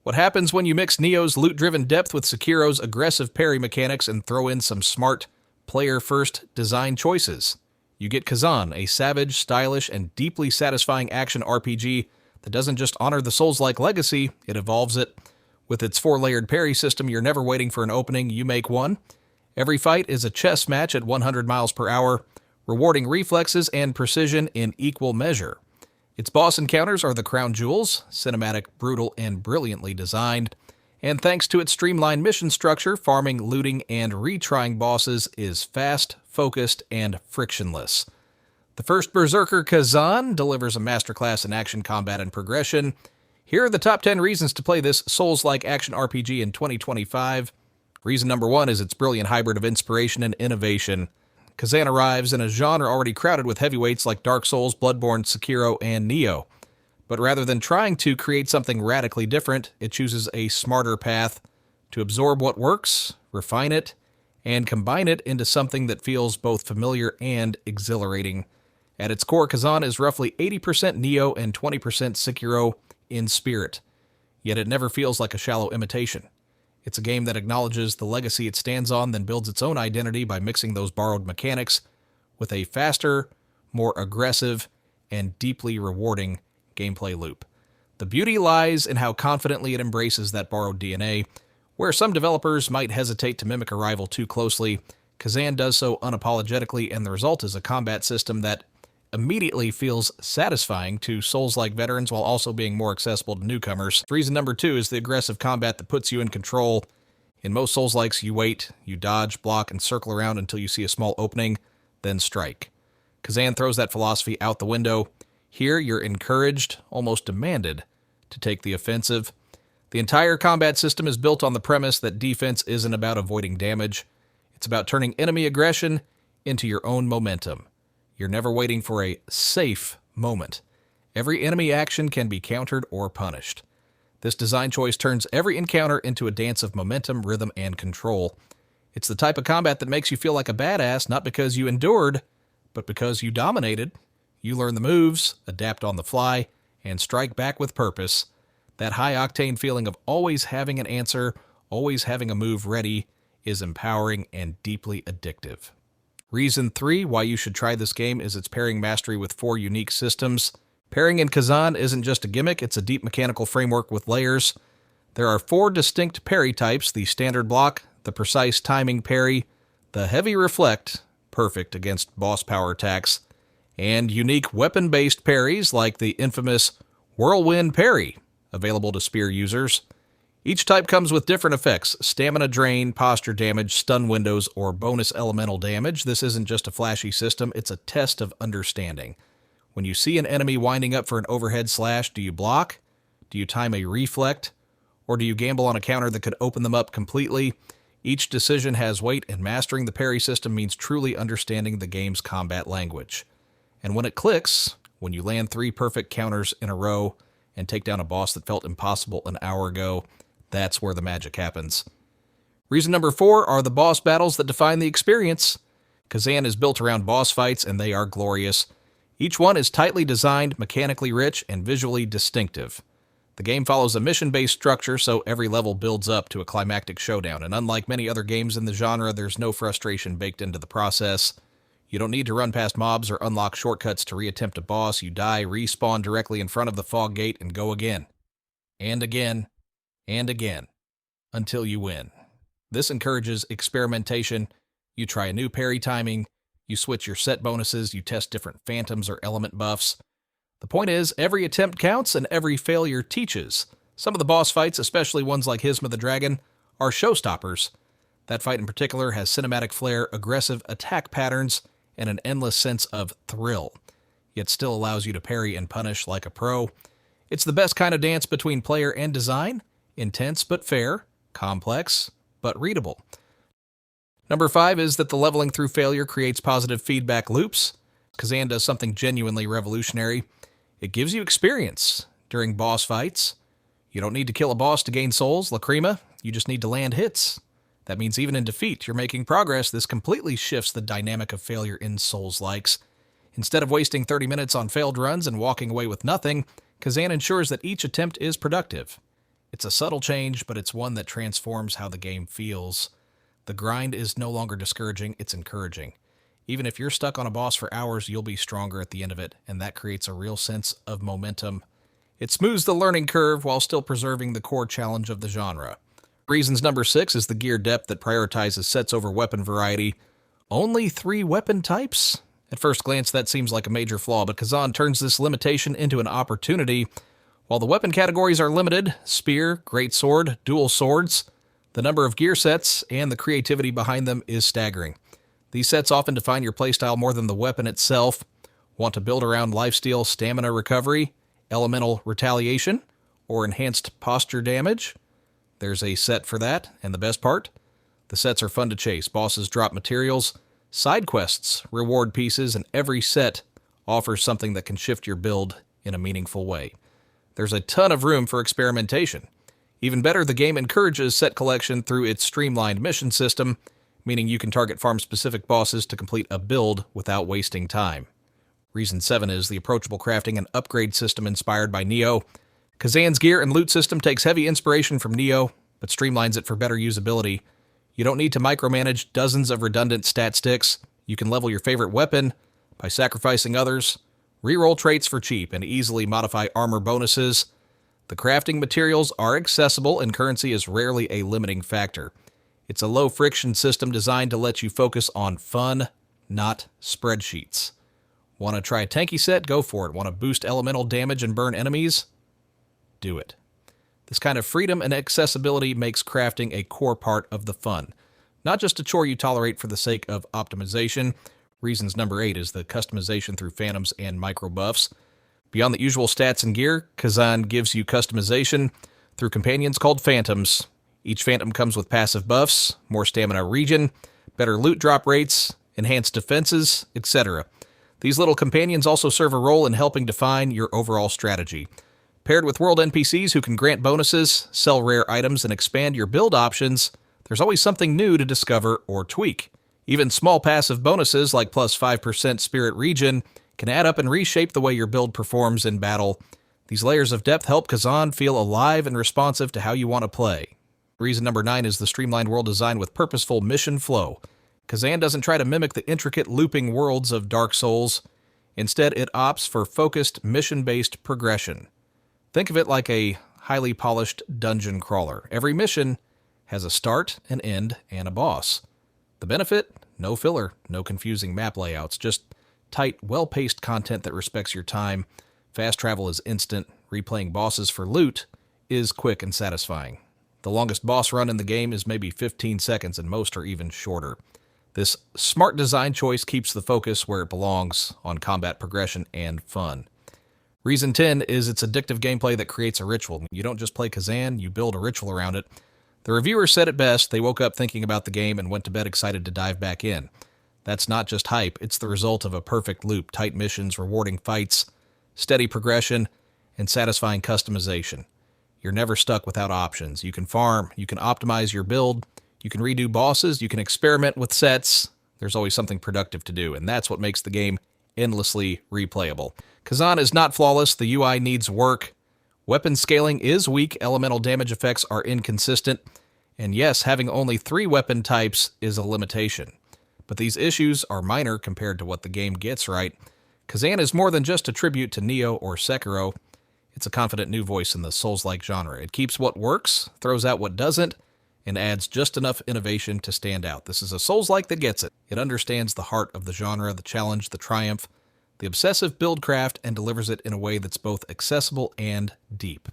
What happens when you mix Nioh's loot-driven depth with Sekiro's aggressive parry mechanics and throw in some smart, player-first design choices? You get Khazan, a savage, stylish, and deeply satisfying action RPG that doesn't just honor the Souls-like legacy, it evolves it. With its 4-layered parry system, you're never waiting for an opening, you make one. Every fight is a chess match at 100 miles per hour, rewarding reflexes and precision in equal measure. Its boss encounters are the crown jewels, cinematic, brutal, and brilliantly designed. And thanks to its streamlined mission structure, farming, looting, and retrying bosses is fast, focused, and frictionless. The First Berserker Khazan delivers a masterclass in action, combat, and progression. Here are the top 10 reasons to play this Souls-like action RPG in 2025. Reason number 1 is its brilliant hybrid of inspiration and innovation. Khazan arrives in a genre already crowded with heavyweights like Dark Souls, Bloodborne, Sekiro, and Nioh. But rather than trying to create something radically different, it chooses a smarter path to absorb what works, refine it, and combine it into something that feels both familiar and exhilarating. At its core, Khazan is roughly 80% Nioh and 20% Sekiro in spirit, yet it never feels like a shallow imitation. It's a game that acknowledges the legacy it stands on, then builds its own identity by mixing those borrowed mechanics with a faster, more aggressive, and deeply rewarding gameplay loop. The beauty lies in how confidently it embraces that borrowed DNA. Where some developers might hesitate to mimic a rival too closely, Khazan does so unapologetically, and the result is a combat system that immediately feels satisfying to Souls-like veterans while also being more accessible to newcomers. Reason number 2 is the aggressive combat that puts you in control. In most Souls-likes, you wait, you dodge, block, and circle around until you see a small opening, then strike. Khazan throws that philosophy out the window. Here, you're encouraged, almost demanded, to take the offensive. The entire combat system is built on the premise that defense isn't about avoiding damage. It's about turning enemy aggression into your own momentum. You're never waiting for a safe moment. Every enemy action can be countered or punished. This design choice turns every encounter into a dance of momentum, rhythm, and control. It's the type of combat that makes you feel like a badass, not because you endured, but because you dominated. You learn the moves, adapt on the fly, and strike back with purpose. That high-octane feeling of always having an answer, always having a move ready, is empowering and deeply addictive. Reason 3 why you should try this game is its pairing mastery with 4 unique systems. Pairing in Khazan isn't just a gimmick, it's a deep mechanical framework with layers. There are 4 distinct parry types: the standard block, the precise timing parry, the heavy reflect, perfect against boss power attacks, and unique weapon-based parries like the infamous whirlwind parry, available to spear users. Each type comes with different effects: stamina drain, posture damage, stun windows, or bonus elemental damage. This isn't just a flashy system, it's a test of understanding. When you see an enemy winding up for an overhead slash, do you block? Do you time a reflect? Or do you gamble on a counter that could open them up completely? Each decision has weight, and mastering the parry system means truly understanding the game's combat language. And when it clicks, when you land 3 perfect counters in a row and take down a boss that felt impossible an hour ago, that's where the magic happens. Reason number 4 are the boss battles that define the experience. Khazan is built around boss fights, and they are glorious. Each one is tightly designed, mechanically rich, and visually distinctive. The game follows a mission-based structure, so every level builds up to a climactic showdown, and unlike many other games in the genre, there's no frustration baked into the process. You don't need to run past mobs or unlock shortcuts to reattempt a boss. You die, respawn directly in front of the fog gate, and go again. And again. And again, until you win. This encourages experimentation. You try a new parry timing, you switch your set bonuses, you test different phantoms or element buffs. The point is, every attempt counts and every failure teaches. Some of the boss fights, especially ones like Hisma the Dragon, are showstoppers. That fight in particular has cinematic flair, aggressive attack patterns, and an endless sense of thrill, yet still allows you to parry and punish like a pro. It's the best kind of dance between player and design. Intense but fair, complex but readable. Number 5 is that the leveling through failure creates positive feedback loops. Khazan does something genuinely revolutionary. It gives you experience during boss fights. You don't need to kill a boss to gain souls, Lacrima. You just need to land hits. That means even in defeat, you're making progress. This completely shifts the dynamic of failure in Souls-likes. Instead of wasting 30 minutes on failed runs and walking away with nothing, Khazan ensures that each attempt is productive. It's a subtle change, but it's one that transforms how the game feels. The grind is no longer discouraging, it's encouraging. Even if you're stuck on a boss for hours, you'll be stronger at the end of it, and that creates a real sense of momentum. It smooths the learning curve while still preserving the core challenge of the genre. Reasons number 6 is the gear depth that prioritizes sets over weapon variety. Only 3 weapon types? At first glance, that seems like a major flaw, but Khazan turns this limitation into an opportunity. While the weapon categories are limited, spear, greatsword, dual swords, the number of gear sets and the creativity behind them is staggering. These sets often define your playstyle more than the weapon itself. Want to build around lifesteal, stamina recovery, elemental retaliation, or enhanced posture damage? There's a set for that, and the best part? The sets are fun to chase. Bosses drop materials, side quests reward pieces, and every set offers something that can shift your build in a meaningful way. There's a ton of room for experimentation. Even better, the game encourages set collection through its streamlined mission system, meaning you can target farm-specific bosses to complete a build without wasting time. Reason 7 is the approachable crafting and upgrade system inspired by Nioh. Khazan's gear and loot system takes heavy inspiration from Nioh, but streamlines it for better usability. You don't need to micromanage dozens of redundant stat sticks. You can level your favorite weapon by sacrificing others, reroll traits for cheap, and easily modify armor bonuses. The crafting materials are accessible, and currency is rarely a limiting factor. It's a low-friction system designed to let you focus on fun, not spreadsheets. Want to try a tanky set? Go for it. Want to boost elemental damage and burn enemies? Do it. This kind of freedom and accessibility makes crafting a core part of the fun, not just a chore you tolerate for the sake of optimization. Reasons number 8 is the customization through phantoms and micro buffs. Beyond the usual stats and gear, Khazan gives you customization through companions called phantoms. Each phantom comes with passive buffs, more stamina regen, better loot drop rates, enhanced defenses, etc. These little companions also serve a role in helping define your overall strategy. Paired with world NPCs who can grant bonuses, sell rare items, and expand your build options, there's always something new to discover or tweak. Even small passive bonuses like plus 5% spirit regen can add up and reshape the way your build performs in battle. These layers of depth help Khazan feel alive and responsive to how you want to play. Reason number 9 is the streamlined world design with purposeful mission flow. Khazan doesn't try to mimic the intricate looping worlds of Dark Souls. Instead, it opts for focused, mission-based progression. Think of it like a highly polished dungeon crawler. Every mission has a start, an end, and a boss. The benefit? No filler, no confusing map layouts, just tight, well-paced content that respects your time. Fast travel is instant. Replaying bosses for loot is quick and satisfying. The longest boss run in the game is maybe 15 seconds, and most are even shorter. This smart design choice keeps the focus where it belongs, on combat progression and fun. Reason 10 is its addictive gameplay that creates a ritual. You don't just play Khazan, you build a ritual around it. The reviewers said it best: they woke up thinking about the game and went to bed excited to dive back in. That's not just hype, it's the result of a perfect loop: tight missions, rewarding fights, steady progression, and satisfying customization. You're never stuck without options. You can farm, you can optimize your build, you can redo bosses, you can experiment with sets. There's always something productive to do, and that's what makes the game endlessly replayable. Khazan is not flawless, the UI needs work. Weapon scaling is weak, elemental damage effects are inconsistent, and yes, having only 3 weapon types is a limitation. But these issues are minor compared to what the game gets right. Khazan is more than just a tribute to Nioh or Sekiro. It's a confident new voice in the Souls-like genre. It keeps what works, throws out what doesn't, and adds just enough innovation to stand out. This is a Souls-like that gets it. It understands the heart of the genre, the challenge, the triumph, the obsessive buildcraft, and delivers it in a way that's both accessible and deep.